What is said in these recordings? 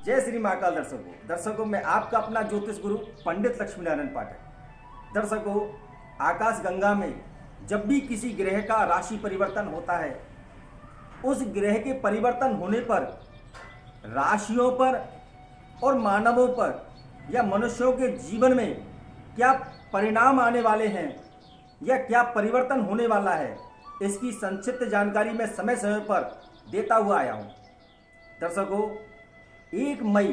जय श्री महाकाल। दर्शकों मैं आपका अपना ज्योतिष गुरु पंडित लक्ष्मीनारायण पाठक। दर्शकों, आकाश गंगा में जब भी किसी ग्रह का राशि परिवर्तन होता है, उस ग्रह के परिवर्तन होने पर राशियों पर और मानवों पर या मनुष्यों के जीवन में क्या परिणाम आने वाले हैं या क्या परिवर्तन होने वाला है, इसकी संक्षिप्त जानकारी मैं समय समय पर देता हुआ आया हूँ। दर्शकों, 1 मई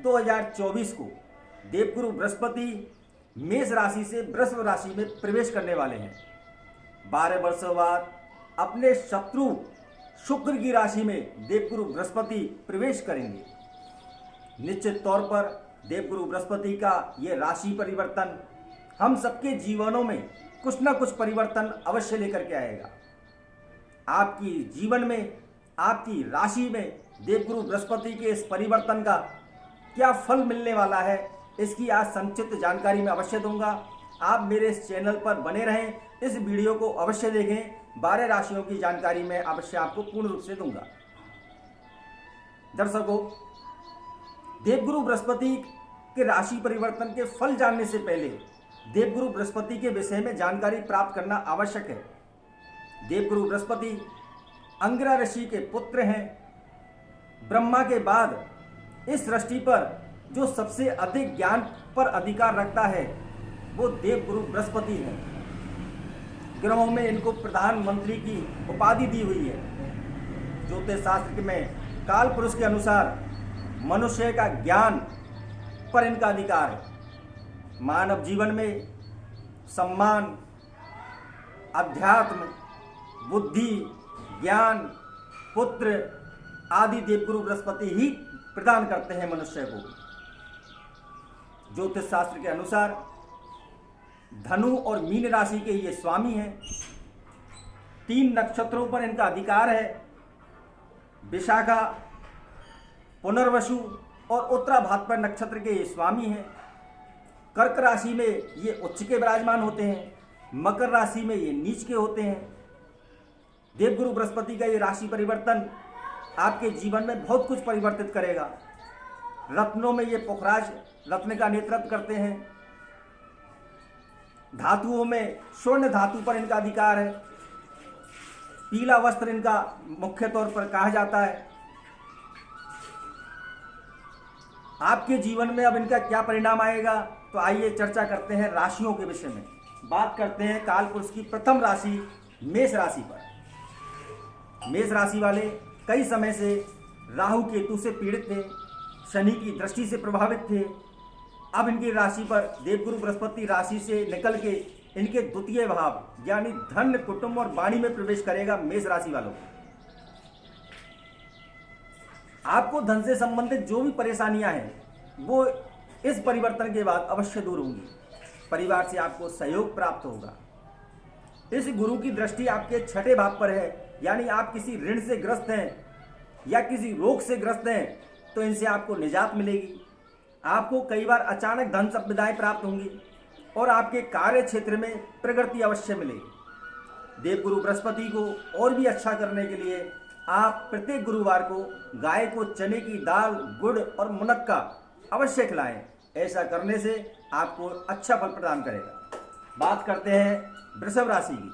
2024 को देवगुरु बृहस्पति मेष राशि से वृषभ राशि में प्रवेश करने वाले हैं। 12 वर्षों बाद अपने शत्रु शुक्र की राशि में देवगुरु बृहस्पति प्रवेश करेंगे। निश्चित तौर पर देवगुरु बृहस्पति का ये राशि परिवर्तन हम सबके जीवनों में कुछ न कुछ परिवर्तन अवश्य लेकर के आएगा। आपकी जीवन में, आपकी राशि में देवगुरु बृहस्पति के इस परिवर्तन का क्या फल मिलने वाला है, इसकी आज संक्षिप्त जानकारी मैं अवश्य दूंगा। आप मेरे इस चैनल पर बने रहें, इस वीडियो को अवश्य देखें। 12 राशियों की जानकारी मैं अवश्य आपको पूर्ण रूप से दूंगा। दर्शकों, देवगुरु बृहस्पति के राशि परिवर्तन के फल जानने से पहले देवगुरु बृहस्पति के विषय में जानकारी प्राप्त करना आवश्यक है। देवगुरु बृहस्पति अंगिरा ऋषि के पुत्र हैं। ब्रह्मा के बाद इस सृष्टि पर जो सबसे अधिक ज्ञान पर अधिकार रखता है वो देवगुरु बृहस्पति है। ग्रहों में इनको प्रधानमंत्री की उपाधि दी हुई है। ज्योतिष शास्त्र में काल पुरुष के अनुसार मनुष्य का ज्ञान पर इनका अधिकार है। मानव जीवन में सम्मान, अध्यात्म, बुद्धि, ज्ञान, पुत्र आदि देवगुरु बृहस्पति ही प्रदान करते हैं मनुष्य को। ज्योतिष शास्त्र के अनुसार धनु और मीन राशि के ये स्वामी हैं। 3 नक्षत्रों पर इनका अधिकार है। विशाखा, पुनर्वसु और उत्तराभाद्र नक्षत्र के ये स्वामी हैं। कर्क राशि में ये उच्च के विराजमान होते हैं। मकर राशि में ये नीच के होते हैं। देवगुरु बृहस्पति का ये राशि परिवर्तन आपके जीवन में बहुत कुछ परिवर्तित करेगा। रत्नों में ये पुखराज रत्न का नेतृत्व करते हैं। धातुओं में स्वर्ण धातु पर इनका अधिकार है। पीला वस्त्र इनका मुख्य तौर पर कहा जाता है। आपके जीवन में अब इनका क्या परिणाम आएगा, तो आइए चर्चा करते हैं राशियों के विषय में। बात करते हैं काल पुरुष की प्रथम राशि मेष राशि पर। मेष राशि वाले कई समय से राहु केतु से पीड़ित थे, शनि की दृष्टि से प्रभावित थे। अब इनकी राशि पर देवगुरु बृहस्पति राशि से निकल के इनके द्वितीय भाव यानी धन, कुटुंब और वाणी में प्रवेश करेगा। मेष राशि वालों को आपको धन से संबंधित जो भी परेशानियां हैं वो इस परिवर्तन के बाद अवश्य दूर होंगी। परिवार से आपको सहयोग प्राप्त होगा। इस गुरु की दृष्टि आपके 6ठे भाव पर है, यानी आप किसी ऋण से ग्रस्त हैं या किसी रोग से ग्रस्त हैं तो इनसे आपको निजात मिलेगी। आपको कई बार अचानक धन संपदाएं प्राप्त होंगी और आपके कार्य क्षेत्र में प्रगति अवश्य मिलेगी। देवगुरु बृहस्पति को और भी अच्छा करने के लिए आप प्रत्येक गुरुवार को गाय को चने की दाल, गुड़ और मुनक्का अवश्य खिलाएं। ऐसा करने से आपको अच्छा फल प्रदान करेगा। बात करते हैं वृषभ राशि की।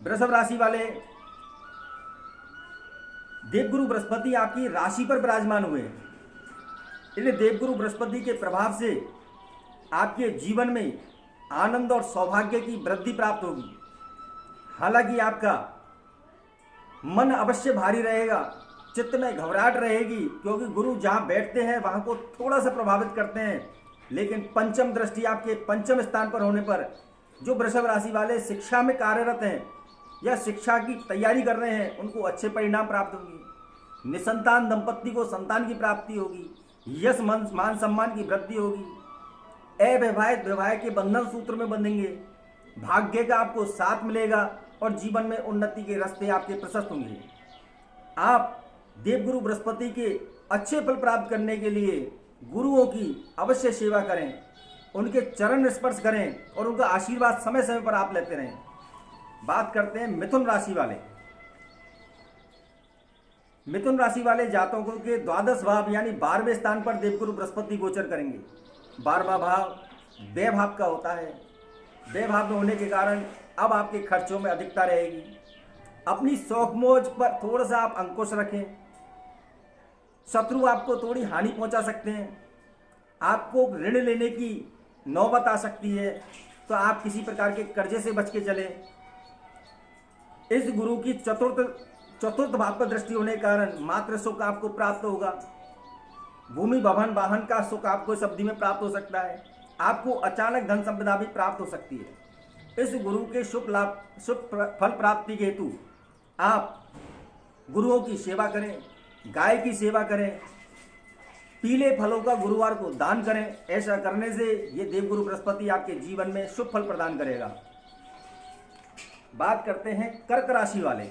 वृषभ राशि वाले देवगुरु बृहस्पति आपकी राशि पर विराजमान हुए हैं। इसलिए देवगुरु बृहस्पति के प्रभाव से आपके जीवन में आनंद और सौभाग्य की वृद्धि प्राप्त होगी। हालांकि आपका मन अवश्य भारी रहेगा, चित्त में घबराहट रहेगी, क्योंकि गुरु जहां बैठते हैं वहां को थोड़ा सा प्रभावित करते हैं। लेकिन पंचम दृष्टि आपके पंचम स्थान पर होने पर जो वृषभ राशि वाले शिक्षा में कार्यरत हैं या शिक्षा की तैयारी कर रहे हैं उनको अच्छे परिणाम प्राप्त होंगे। निसंतान दंपत्ति को संतान की प्राप्ति होगी। यश, मान सम्मान की वृद्धि होगी। अविवाहित वैवाहिक के बंधन सूत्र में बंधेंगे। भाग्य का आपको साथ मिलेगा और जीवन में उन्नति के रास्ते आपके प्रशस्त होंगे। आप देवगुरु बृहस्पति के अच्छे फल प्राप्त करने के लिए गुरुओं की अवश्य सेवा करें, उनके चरण स्पर्श करें और उनका आशीर्वाद समय समय पर आप लेते रहें। बात करते हैं मिथुन राशि वाले। मिथुन राशि वाले जातकों के द्वादश भाव यानी 12वें स्थान पर देवगुरु बृहस्पति गोचर करेंगे। 12वां भाव व्यय भाव का होता है। व्यय भाव में होने के कारण अब आपके खर्चों में अधिकता रहेगी। अपनी शौक मौज पर थोड़ा सा आप अंकुश रखें। शत्रु आपको थोड़ी हानि पहुंचा सकते हैं। आपको ऋण लेने की नौबत आ सकती है, तो आप किसी प्रकार के कर्जे से बच के चलें। इस गुरु की चतुर्थ भाव पर दृष्टि होने के कारण मात्र सुख आपको प्राप्त होगा। भूमि भवन वाहन का सुख आपको इस अवधि में प्राप्त हो सकता है। आपको अचानक धन संपदा भी प्राप्त हो सकती है। इस गुरु के शुभ फल प्राप्ति के हेतु आप गुरुओं की सेवा करें, गाय की सेवा करें, पीले फलों का गुरुवार को दान करें। ऐसा करने से ये देवगुरु बृहस्पति आपके जीवन में शुभ फल प्रदान करेगा। बात करते हैं कर्क राशि वाले।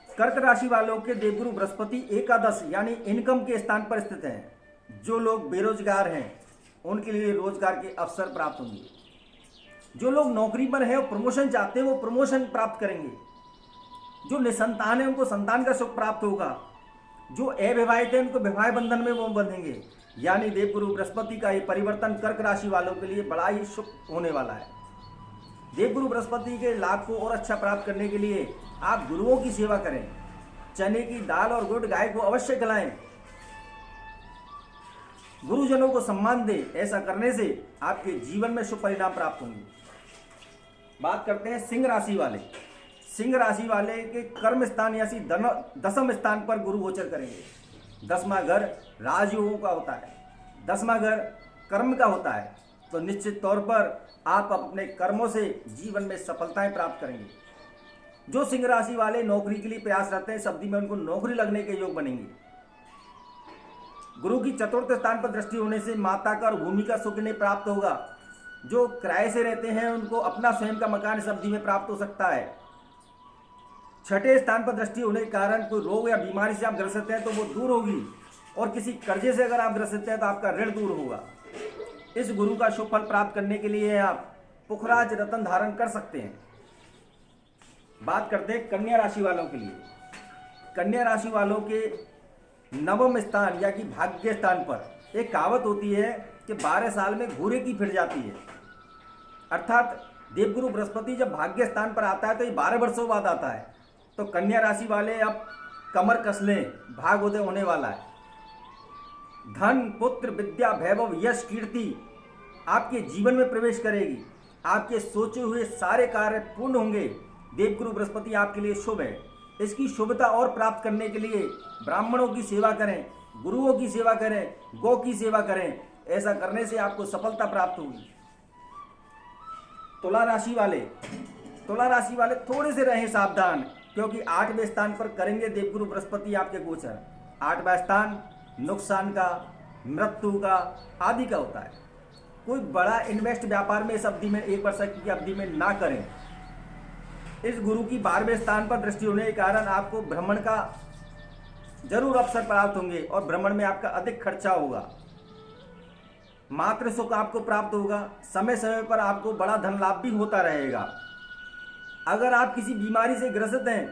कर्क राशि वालों के देवगुरु बृहस्पति एकादश यानी इनकम के स्थान पर स्थित हैं। जो लोग बेरोजगार हैं उनके लिए रोजगार के अवसर प्राप्त होंगे। जो लोग नौकरी पर हैं और प्रमोशन चाहते हैं वो प्रमोशन प्राप्त करेंगे। जो निसंतान है उनको संतान का सुख प्राप्त होगा। जो अविवाहित है उनको विवाह बंधन में वो बंधेंगे। यानी देवगुरु बृहस्पति का ये परिवर्तन कर्क राशि वालों के लिए बड़ा ही शुभ होने वाला है। देवगुरु बृहस्पति के लाभ को और अच्छा प्राप्त करने के लिए आप गुरुओं की सेवा करें। चने की दाल और गुड़ गाय को अवश्य खिलाएं। गुरुजनों को सम्मान दें। ऐसा करने से आपके जीवन में शुभ परिणाम प्राप्त होंगे। बात करते हैं सिंह राशि वाले। सिंह राशि वाले के कर्म स्थान यानी दसम स्थान पर गुरु गोचर करेंगे। 10वां घर राजयोगों का होता है, 10वां घर कर्म का होता है। तो निश्चित तौर पर आप अपने कर्मों से जीवन में सफलताएं प्राप्त करेंगे। जो सिंह राशि वाले नौकरी के लिए प्रयासरत हैं, इस अवधि में उनको नौकरी लगने के योग बनेंगे। गुरु की चतुर्थ स्थान पर दृष्टि होने से माता का और भूमि का सुख इन्हें प्राप्त होगा। जो किराए से रहते हैं उनको अपना स्वयं का मकान इस अवधि में प्राप्त हो सकता है। छठे स्थान पर दृष्टि होने के कारण कोई रोग या बीमारी से आप ग्रसित हैं तो वो दूर होगी, और किसी कर्जे से अगर आप ग्रसित हैं तो आपका ऋण दूर होगा। इस गुरु का शुभ फल प्राप्त करने के लिए आप पुखराज रत्न धारण कर सकते हैं। बात करते हैं कन्या राशि वालों के लिए। कन्या राशि वालों के नवम स्थान या कि भाग्य स्थान पर एक कहावत होती है कि 12 साल में घूरे की फिर जाती है। अर्थात देवगुरु बृहस्पति जब भाग्य स्थान पर आता है तो ये 12 वर्षों बाद आता है। तो कन्या राशि वाले अब कमर कस लें, भाग्योदय होने वाला है। धन, पुत्र, विद्या, वैभव, यश, कीर्ति आपके जीवन में प्रवेश करेगी। आपके सोचे हुए सारे कार्य पूर्ण होंगे। देवगुरु बृहस्पति आपके लिए शुभ है। इसकी शुभता और प्राप्त करने के लिए ब्राह्मणों की सेवा करें, गुरुओं की सेवा करें, गौ की सेवा करें। ऐसा करने से आपको सफलता प्राप्त होगी। तुला राशि वाले थोड़े से रहें सावधान, क्योंकि 8वें स्थान पर करेंगे देवगुरु बृहस्पति आपके गोचर। 8वां स्थान नुकसान का, मृत्यु का आदि का होता है। कोई बड़ा इन्वेस्ट व्यापार में इस अवधि में, 1 वर्ष की अवधि में ना करें। इस गुरु की 12वें स्थान पर दृष्टि होने के कारण आपको भ्रमण का जरूर अवसर प्राप्त होंगे और भ्रमण में आपका अधिक खर्चा होगा। मात्र सुख आपको प्राप्त होगा। समय समय पर आपको बड़ा धन लाभ भी होता रहेगा। अगर आप किसी बीमारी से ग्रसित हैं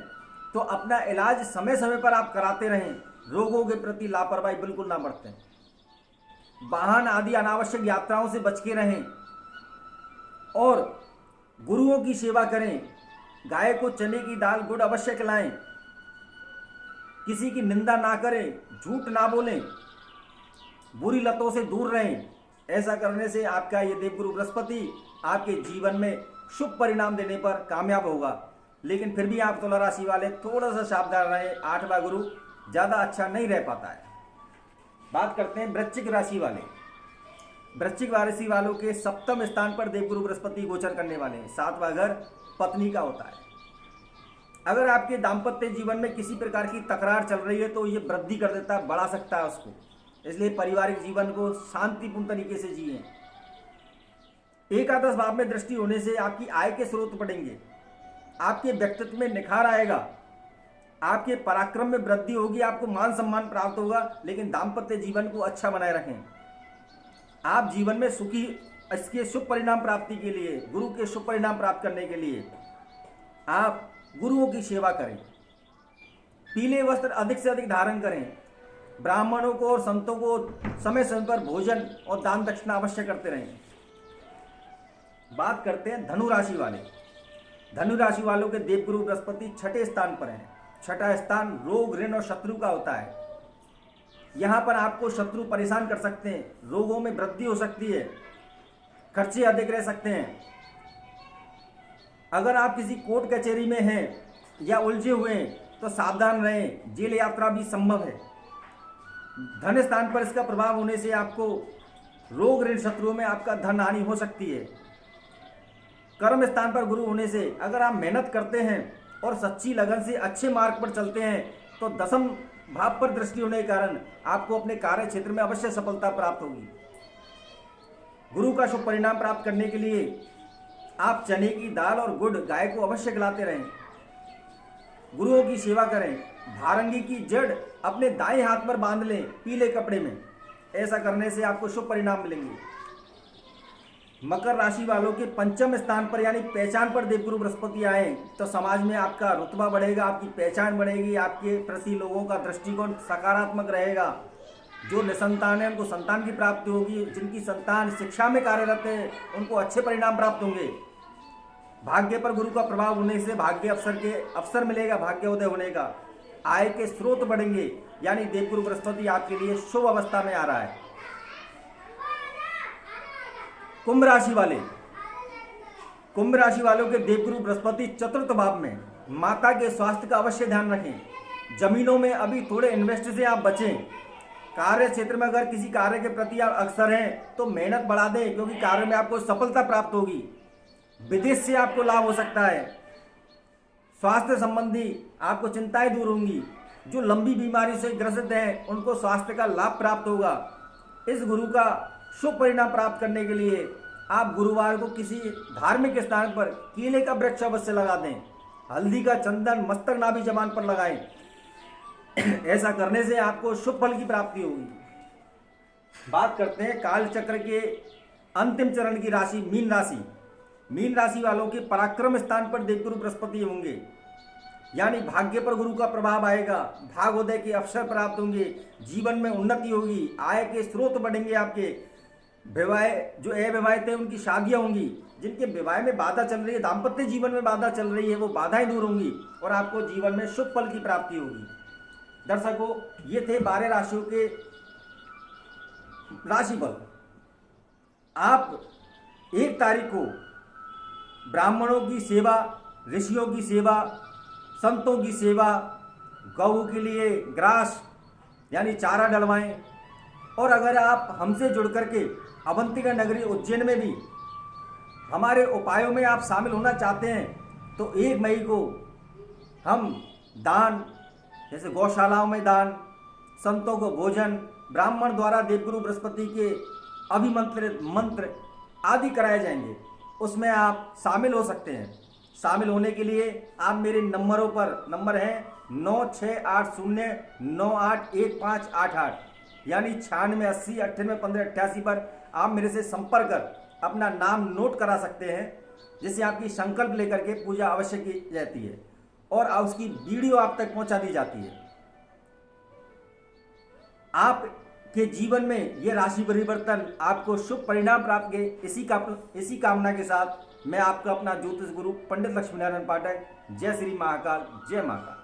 तो अपना इलाज समय समय पर आप कराते रहें। रोगों के प्रति लापरवाही बिल्कुल ना बरतें। वाहन आदि अनावश्यक यात्राओं से बच के रहें और गुरुओं की सेवा करें। गाय को चने की दाल गुड़ अवश्य खिलाएं। किसी की निंदा ना करें, झूठ ना बोलें, बुरी लतों से दूर रहें। ऐसा करने से आपका ये देवगुरु बृहस्पति आपके जीवन में शुभ परिणाम देने पर कामयाब होगा। लेकिन फिर भी आप तुला राशि वाले थोड़ा सा सावधान रहें। 8वां गुरु ज़्यादा अच्छा नहीं रह पाता है। बात करते हैं वृश्चिक राशि वाले। वृश्चिक राशि वालों के 7वें स्थान पर देवगुरु बृहस्पति गोचर करने वाले हैं। 7वां घर पत्नी का होता है। अगर आपके दाम्पत्य जीवन में किसी प्रकार की तकरार चल रही है तो ये वृद्धि कर देता है, बढ़ा सकता है उसको। इसलिए पारिवारिक जीवन को शांतिपूर्ण तरीके से जिए। एकादश भाव में दृष्टि होने से आपकी आय के स्रोत बढ़ेंगे। आपके व्यक्तित्व में निखार आएगा। आपके पराक्रम में वृद्धि होगी। आपको मान सम्मान प्राप्त होगा। लेकिन दाम्पत्य जीवन को अच्छा बनाए रखें। आप जीवन में सुखी, इसके शुभ परिणाम प्राप्ति के लिए, गुरु के शुभ परिणाम प्राप्त करने के लिए आप गुरुओं की सेवा करें। पीले वस्त्र अधिक से अधिक धारण करें। ब्राह्मणों को और संतों को समय समय पर भोजन और दान दक्षिणा अवश्य करते रहें। बात करते हैं धनु राशि वाले। धनु राशि वालों के देवगुरु बृहस्पति छठे स्थान पर हैं। छठा स्थान रोग, ऋण और शत्रु का होता है। यहाँ पर आपको शत्रु परेशान कर सकते हैं, रोगों में वृद्धि हो सकती है, खर्चे अधिक रह सकते हैं। अगर आप किसी कोर्ट कचहरी में हैं या उलझे हुए हैं तो सावधान रहें, जेल यात्रा भी संभव है। धन स्थान पर इसका प्रभाव होने से आपको रोग, ऋण, शत्रुओं में आपका धन हानि हो सकती है। कर्म स्थान पर गुरु होने से अगर आप मेहनत करते हैं और सच्ची लगन से अच्छे मार्ग पर चलते हैं तो दसम भाव पर दृष्टि होने के कारण आपको अपने कार्य क्षेत्र में अवश्य सफलता प्राप्त होगी। गुरु का शुभ परिणाम प्राप्त करने के लिए आप चने की दाल और गुड़ गाय को अवश्य खिलाते रहें। गुरुओं की सेवा करें। भारंगी की जड़ अपने दाएं हाथ पर बांध लें पीले कपड़े में। ऐसा करने से आपको शुभ परिणाम मिलेंगे। मकर राशि वालों के पंचम स्थान पर यानी पहचान पर देवगुरु बृहस्पति आए तो समाज में आपका रुतबा बढ़ेगा, आपकी पहचान बढ़ेगी, आपके प्रति लोगों का दृष्टिकोण सकारात्मक रहेगा। जो निसंतान है उनको संतान की प्राप्ति होगी। जिनकी संतान शिक्षा में कार्यरत है उनको अच्छे परिणाम प्राप्त होंगे। भाग्य पर गुरु का प्रभाव होने से भाग्य अवसर मिलेगा, भाग्योदय होने का। आय के स्रोत बढ़ेंगे, यानी देवगुरु बृहस्पति आपके लिए शुभ अवस्था में आ रहा है। कुंभ राशि वालों के देवगुरु बृहस्पति चतुर्थ भाव में। माता के स्वास्थ्य का अवश्य ध्यान रखें। जमीनों में अभी थोड़े इन्वेस्ट से आप बचें। कार्य क्षेत्र में अगर किसी कार्य के प्रति आप अग्रसर हैं तो मेहनत बढ़ा दें, क्योंकि कार्य में आपको सफलता प्राप्त होगी। विदेश से आपको लाभ हो सकता है। स्वास्थ्य संबंधी आपको चिंताएं दूर होंगी। जो लंबी बीमारी से ग्रसित हैं उनको स्वास्थ्य का लाभ प्राप्त होगा। इस गुरु का शुभ परिणाम प्राप्त करने के लिए आप गुरुवार को किसी धार्मिक स्थान पर केले का वृक्ष अवश्य लगा दें। हल्दी का चंदन मस्तक नाभि जबान पर लगाएं। ऐसा करने से आपको शुभ फल की प्राप्ति होगी। बात करते हैं काल चक्र के अंतिम चरण की राशि मीन राशि। मीन राशि वालों के पराक्रम स्थान पर देवगुरु बृहस्पति होंगे, यानी भाग्य पर गुरु का प्रभाव आएगा। भाग्योदय के अवसर प्राप्त होंगे। जीवन में उन्नति होगी। आय के स्रोत बढ़ेंगे। आपके विवाह जो अविवाहित है उनकी शादियां होंगी। जिनके विवाह में बाधा चल रही है, दाम्पत्य जीवन में बाधा चल रही है, वो बाधाएं दूर होंगी और आपको जीवन में शुभ फल की प्राप्ति होगी। दर्शकों, ये थे 12 राशियों के राशिफल। आप 1 तारीख को ब्राह्मणों की सेवा, ऋषियों की सेवा, संतों की सेवा, गौ के लिए ग्रास यानी चारा डलवाएं। और अगर आप हमसे जुड़ करके अवंतिका नगरी उज्जैन में भी हमारे उपायों में आप शामिल होना चाहते हैं तो 1 मई को हम दान, जैसे गौशालाओं में दान, संतों को भोजन, ब्राह्मण द्वारा देवगुरु बृहस्पति के अभिमंत्रित मंत्र आदि कराए जाएंगे। उसमें आप शामिल हो सकते हैं। शामिल होने के लिए आप मेरे नंबरों पर, नंबर है 9680981588 यानी 9680981588 पर आप मेरे से संपर्क कर अपना नाम नोट करा सकते हैं, जिससे आपकी संकल्प लेकर के पूजा अवश्य की जाती है और उसकी वीडियो आप तक पहुंचा दी जाती है। आपके जीवन में यह राशि परिवर्तन आपको शुभ परिणाम प्राप्त के इसी कामना के साथ मैं आपका अपना ज्योतिष गुरु पंडित लक्ष्मीनारायण पाठक। जय श्री महाकाल, जय महाकाल।